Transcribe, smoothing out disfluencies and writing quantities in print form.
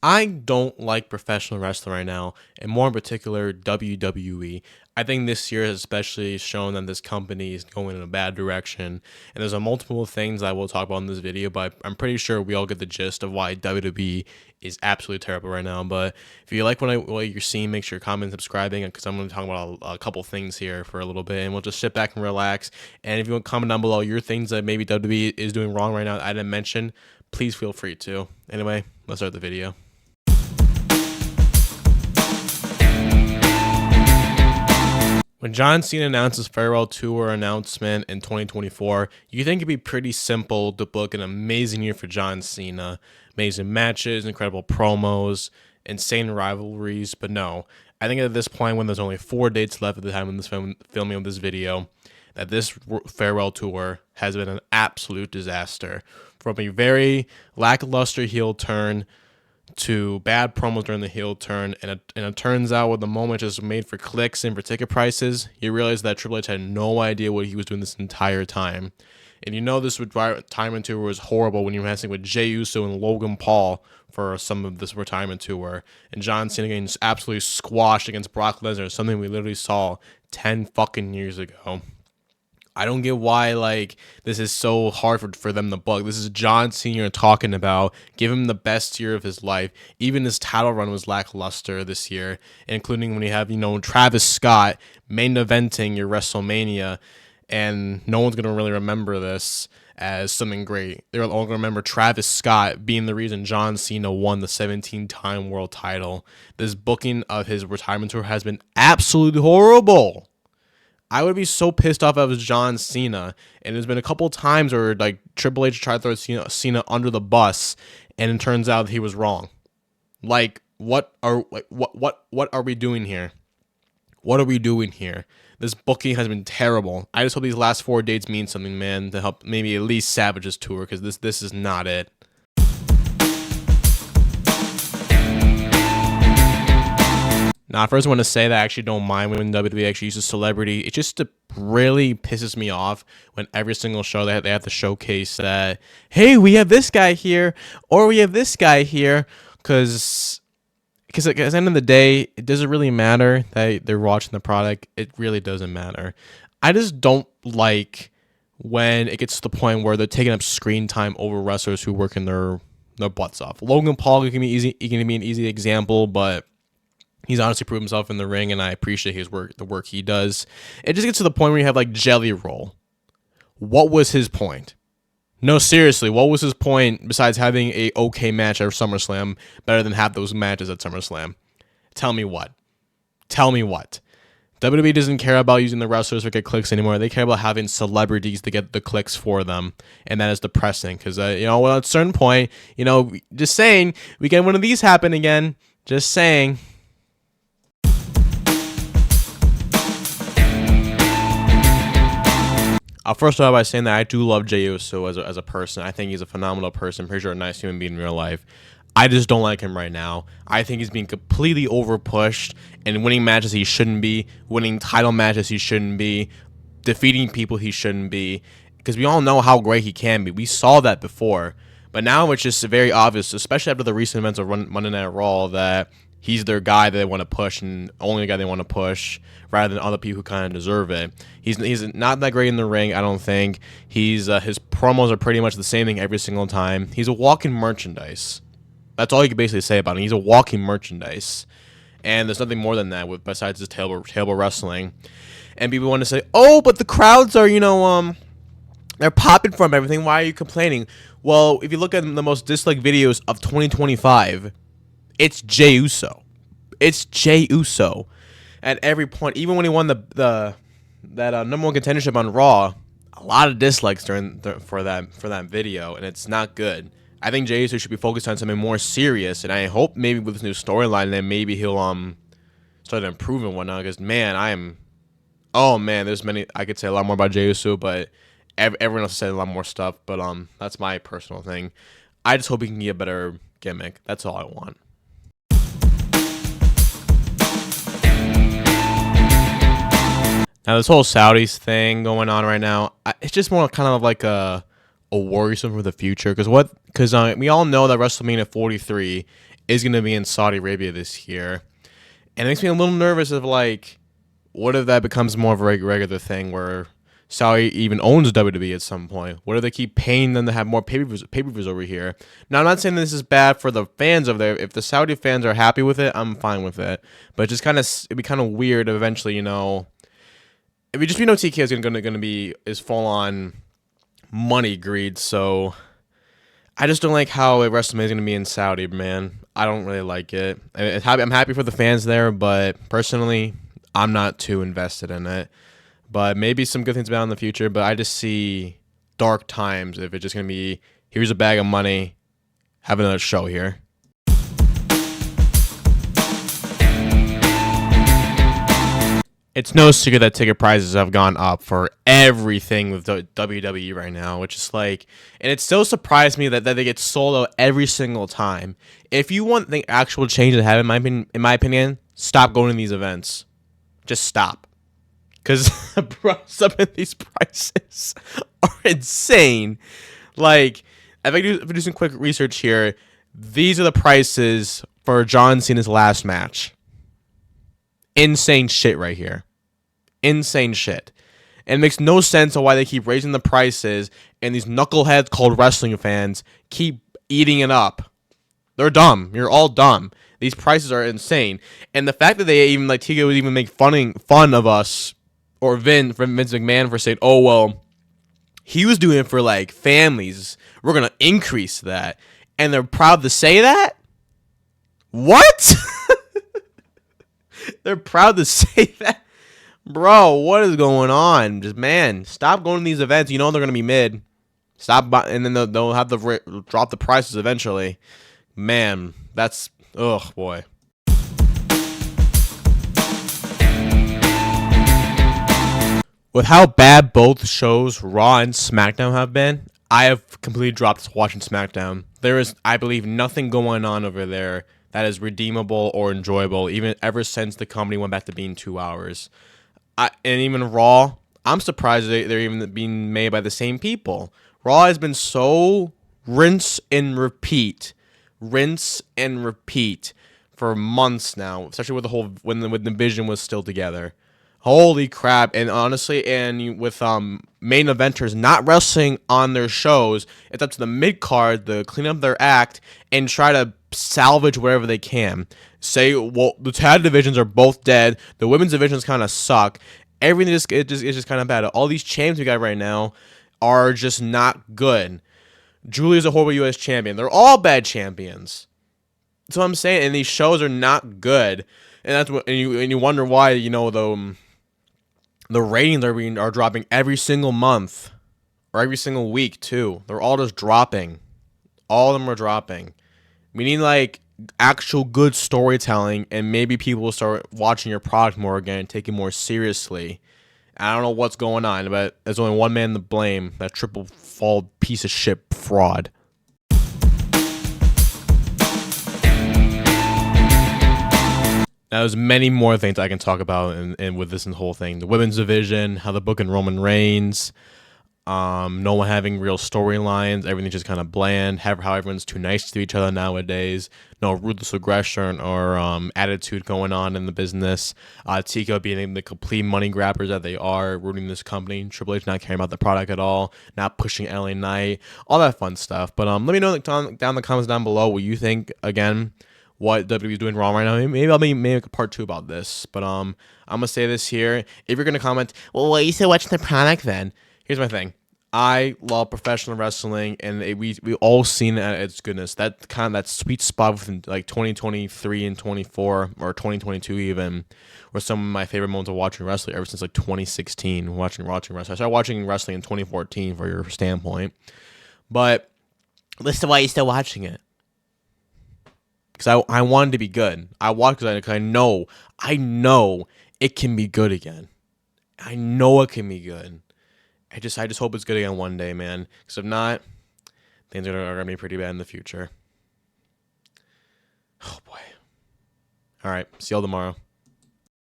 I don't like professional wrestling right now, and more in particular, WWE. I think this year has especially shown that this company is going in a bad direction, and there's a multiple things I will talk about in this video, but I'm pretty sure we all get the gist of why WWE is absolutely terrible right now. But if you like what you're seeing, make sure you're commenting, subscribing, because I'm going to talk about a couple things here for a little bit, and we'll just sit back and relax. And if you want to comment down below your things that maybe WWE is doing wrong right now that I didn't mention, please feel free to. Anyway, let's start the video. When John Cena announced his farewell tour announcement in 2024, you think it'd be pretty simple to book an amazing year for John Cena. Amazing matches, incredible promos, insane rivalries, but no. I think at this point, when there's only 4 dates left at the time of this filming of this video, that this farewell tour has been an absolute disaster. From a very lackluster heel turn to bad promos during the heel turn, and it turns out when the moment is made for clicks and for ticket prices, you realize that Triple H had no idea what he was doing this entire time. And you know this retirement tour was horrible when you were messing with Jey Uso and Logan Paul for some of this retirement tour, and John Cena getting absolutely squashed against Brock Lesnar, something we literally saw 10 fucking years ago. I don't get why this is so hard for them to book. This is John Cena talking about. Give him the best year of his life. Even his title run was lackluster this year, including when you have Travis Scott main eventing your WrestleMania, and no one's gonna really remember this as something great. They're all gonna remember Travis Scott being the reason John Cena won the 17-time world title. This booking of his retirement tour has been absolutely horrible. I would be so pissed off if I was John Cena, and there's been a couple times where Triple H tried to throw Cena under the bus, and it turns out he was wrong. What are we doing here? What are we doing here? This booking has been terrible. I just hope these last 4 dates mean something, man, to help maybe at least salvage this tour, because this is not it. Now, I first want to say that I actually don't mind when WWE actually uses celebrity. It just really pisses me off when every single show they have to showcase that, hey, we have this guy here, or we have this guy here, because at the end of the day, it doesn't really matter that they're watching the product. It really doesn't matter. I just don't like when it gets to the point where they're taking up screen time over wrestlers who working their butts off. Logan Paul can be an easy example, but he's honestly proved himself in the ring, and I appreciate the work he does. It just gets to the point where you have Jelly Roll. What was his point? No, seriously, what was his point besides having a okay match at SummerSlam better than half those matches at SummerSlam? Tell me what. Tell me what. WWE doesn't care about using the wrestlers to get clicks anymore. They care about having celebrities to get the clicks for them, and that is depressing because, at a certain point, just saying, we get one of these happen again. Just saying. I'll first start by saying that I do love Jey Uso as a person. I think he's a phenomenal person. Pretty sure a nice human being in real life. I just don't like him right now. I think he's being completely overpushed and winning matches he shouldn't be, winning title matches he shouldn't be, defeating people he shouldn't be, because we all know how great he can be. We saw that before. But now it's just very obvious, especially after the recent events of Monday Night Raw, that he's their guy that they want to push, and only the guy they want to push, rather than other people who kind of deserve it. He's not that great in the ring, I don't think. His promos are pretty much the same thing every single time. He's a walking merchandise. That's all you can basically say about him. He's a walking merchandise, and there's nothing more than that besides his table wrestling. And people want to say, oh, but the crowds are, they're popping from everything. Why are you complaining? Well, if you look at the most disliked videos of 2025, it's Jey Uso. It's Jey Uso. At every point, even when he won that number one contendership on Raw, a lot of dislikes for that video, and it's not good. I think Jey Uso should be focused on something more serious, and I hope maybe with this new storyline, then maybe he'll start to improve and whatnot. Because there's many I could say a lot more about Jey Uso, but everyone else said a lot more stuff. But that's my personal thing. I just hope he can get a better gimmick. That's all I want. Now, this whole Saudis thing going on right now, it's just more kind of like a worrisome for the future. Because we all know that WrestleMania 43 is going to be in Saudi Arabia this year. And it makes me a little nervous of like, what if that becomes more of a regular thing where Saudi even owns WWE at some point? What if they keep paying them to have more pay-per-views over here? Now, I'm not saying this is bad for the fans over there. If the Saudi fans are happy with it, I'm fine with it. But it'd be kind of weird if eventually, you know, if you just know TK is gonna be full on money greed. So I just don't like how WrestleMania is gonna be in Saudi, man. I don't really like it. I'm happy for the fans there, but personally, I'm not too invested in it. But maybe some good things about it in the future. But I just see dark times if it's just going to be, here's a bag of money, have another show here. It's no secret that ticket prices have gone up for everything with the WWE right now, which is like, and it still surprised me that they get sold out every single time. If you want the actual change to happen, in my opinion, stop going to these events. Just stop. Because some of these prices are insane. Like, if I do some quick research here, these are the prices for John Cena's last match. Insane shit right here. Insane shit. And it makes no sense on why they keep raising the prices and these knuckleheads called wrestling fans keep eating it up. They're dumb. You're all dumb. These prices are insane. And the fact that they even, like, Tigo would even make fun of us, or Vince McMahon, for saying, oh, well, he was doing it for, like, families. We're going to increase that. And they're proud to say that? What? They're proud to say that? Bro, what is going on? Just, man, stop going to these events. You know they're going to be mid. Stop, and then they'll have to drop the prices eventually. Man, that's, ugh, boy. With how bad both shows, Raw and SmackDown, have been, I have completely dropped watching SmackDown. There is, I believe, nothing going on over there that is redeemable or enjoyable, even ever since the company went back to being 2 hours. And even Raw, I'm surprised they're even being made by the same people. Raw has been so rinse and repeat for months now, especially with the whole when the division was still together. Holy crap. And honestly, and with main eventers not wrestling on their shows, it's up to the mid-card to clean up their act and try to salvage wherever they can. Say, well, the tag divisions are both dead. The women's divisions kind of suck. Everything is just kind of bad. All these champs we got right now are just not good. Julia's a horrible U.S. champion. They're all bad champions. That's what I'm saying. And these shows are not good. And that's what, and you wonder why, you know, the ratings are dropping every single month or every single week too. They're all just dropping. All of them are dropping. We need like actual good storytelling, and maybe people will start watching your product more again and take it more seriously. I don't know what's going on, but there's only one man to blame, that triple fall piece of shit fraud. Now, there's many more things I can talk about and with this whole thing. The women's division, how the booking Roman Reigns, no one having real storylines, everything's just kind of bland, how everyone's too nice to each other nowadays, no ruthless aggression or attitude going on in the business, Tico being the complete money grabbers that they are, ruining this company, Triple H not caring about the product at all, not pushing LA Knight, all that fun stuff. But let me know down in the comments down below what you think, again, what WWE is doing wrong right now. Maybe I'll make a part 2 about this. But I'm going to say this here. If you're going to comment, well, why are you still watching the product then? Here's my thing. I love professional wrestling, and we all seen it at its goodness. That kind of that sweet spot within like 2023 and 24 or 2022 even, were some of my favorite moments of watching wrestling ever since like 2016. Watching wrestling. I started watching wrestling in 2014 for your standpoint. But listen to why you're still watching it. Because I wanted to be good. I watched because I know it can be good again. I know it can be good. I just hope it's good again one day, man. Because if not, things are going to be pretty bad in the future. Oh, boy. All right. See y'all tomorrow.